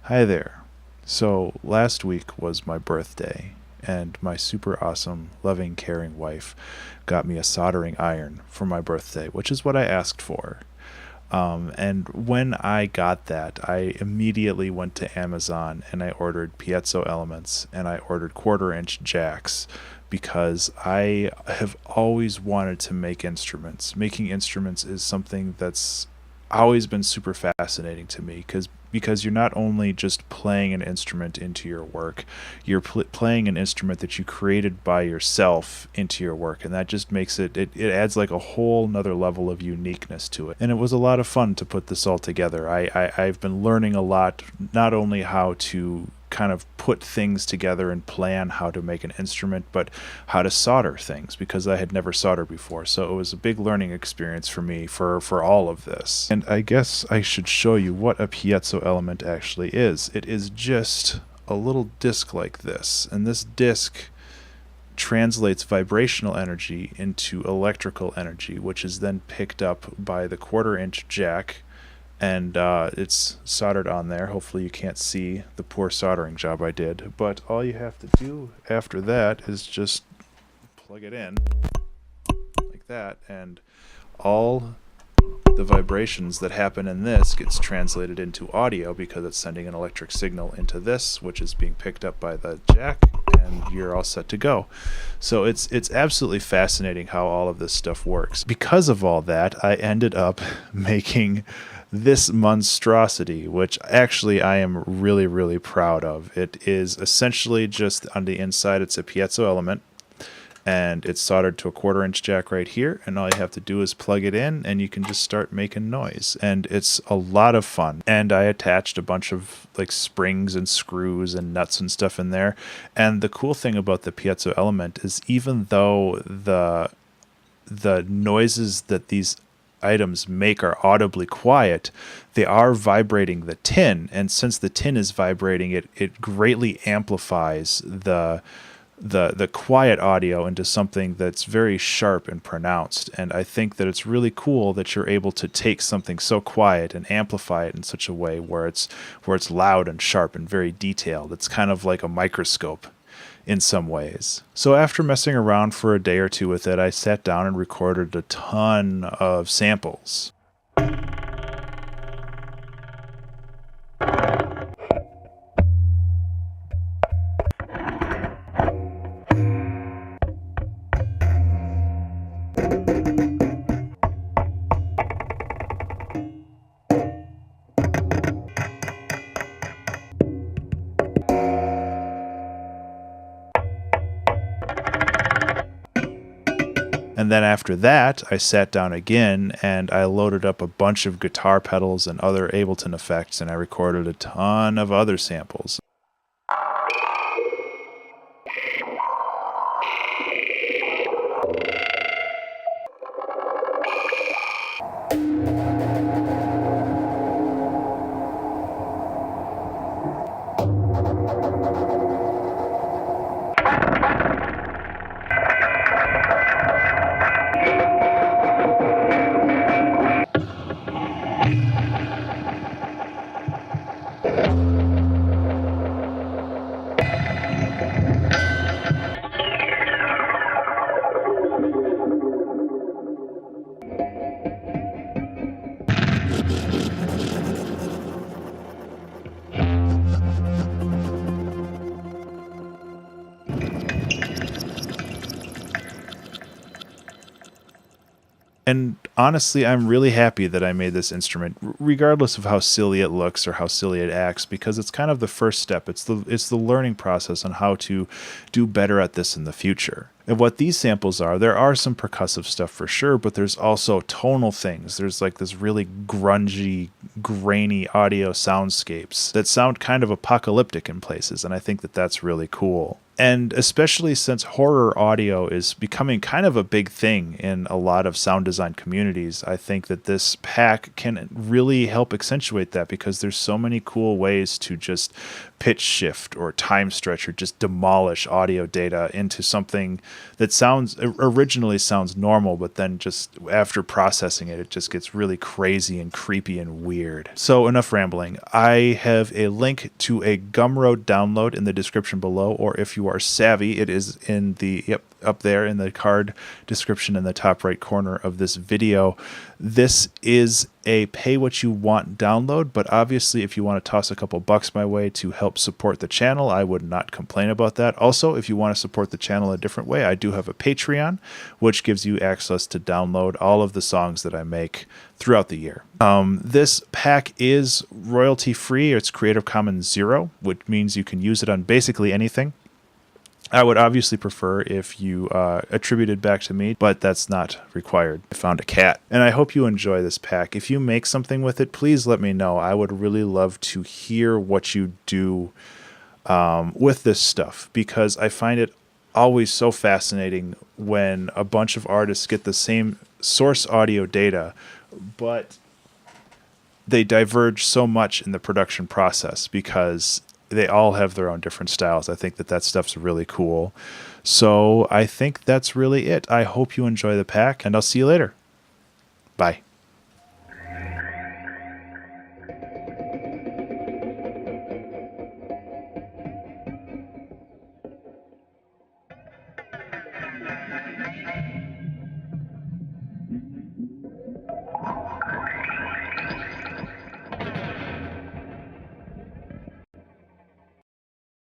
Hi there. So, last week was my birthday, and my super awesome, loving, caring wife got me a soldering iron for my birthday, which is what I asked for. And when I got that, I immediately went to Amazon and I ordered piezo elements and I ordered quarter-inch jacks because I have always wanted to make instruments. Making instruments is something that's always been super fascinating to me because you're not only just playing an instrument into your work, you're playing an instrument that you created by yourself into your work, and that just makes it adds like a whole nother level of uniqueness to it. And it was a lot of fun to put this all together. I've been learning a lot, not only how to kind of put things together and plan how to make an instrument, but how to solder things because I had never soldered before. So it was a big learning experience for me for all of this. And I guess I should show you what a piezo element actually is. It is just a little disc like this, and this disc translates vibrational energy into electrical energy, which is then picked up by the quarter-inch jack, and it's soldered on there. Hopefully you can't see the poor soldering job I did, but all you have to do after that is just plug it in like that, and all the vibrations that happen in this gets translated into audio because it's sending an electric signal into this, which is being picked up by the jack, and you're all set to go. So it's absolutely fascinating how all of this stuff works. Because of all that, I ended up making this monstrosity, which actually I am really, really proud of. It is essentially just on the inside, it's a piezo element, and it's soldered to a quarter-inch jack right here, and all you have to do is plug it in and you can just start making noise, and it's a lot of fun. And I attached a bunch of like springs and screws and nuts and stuff in there, and the cool thing about the piezo element is even though the noises that these items make are audibly quiet, they are vibrating the tin, and since the tin is vibrating, it greatly amplifies the quiet audio into something that's very sharp and pronounced. And I think that it's really cool that you're able to take something so quiet and amplify it in such a way where it's loud and sharp and very detailed. It's kind of like a microscope in some ways. So after messing around for a day or two with it, I sat down and recorded a ton of samples. And then after that, I sat down again and I loaded up a bunch of guitar pedals and other Ableton effects, and I recorded a ton of other samples. And honestly, I'm really happy that I made this instrument, regardless of how silly it looks or how silly it acts, because it's kind of the first step. It's the learning process on how to do better at this in the future. And what these samples are, there are some percussive stuff for sure, but there's also tonal things. There's like this really grungy, grainy audio soundscapes that sound kind of apocalyptic in places, and I think that that's really cool. And especially since horror audio is becoming kind of a big thing in a lot of sound design communities, I think that this pack can really help accentuate that, because there's so many cool ways to just pitch shift or time stretch or just demolish audio data into something that originally sounds normal, but then just after processing it, it just gets really crazy and creepy and weird. So enough rambling. I have a link to a Gumroad download in the description below, or if you are savvy, it is in up there in the card description in the top right corner of this video. This is a pay what you want download, but obviously if you want to toss a couple bucks my way to help support the channel, I would not complain about that. Also, if you want to support the channel a different way, I do have a Patreon, which gives you access to download all of the songs that I make throughout the year. This pack is royalty free. It's Creative Commons 0, which means you can use it on basically anything. I would obviously prefer if you attributed back to me, but that's not required. I found a cat. And I hope you enjoy this pack. If you make something with it, please let me know. I would really love to hear what you do with this stuff, because I find it always so fascinating when a bunch of artists get the same source audio data, but they diverge so much in the production process because they all have their own different styles. I think that stuff's really cool. So I think that's really it. I hope you enjoy the pack, and I'll see you later. Bye.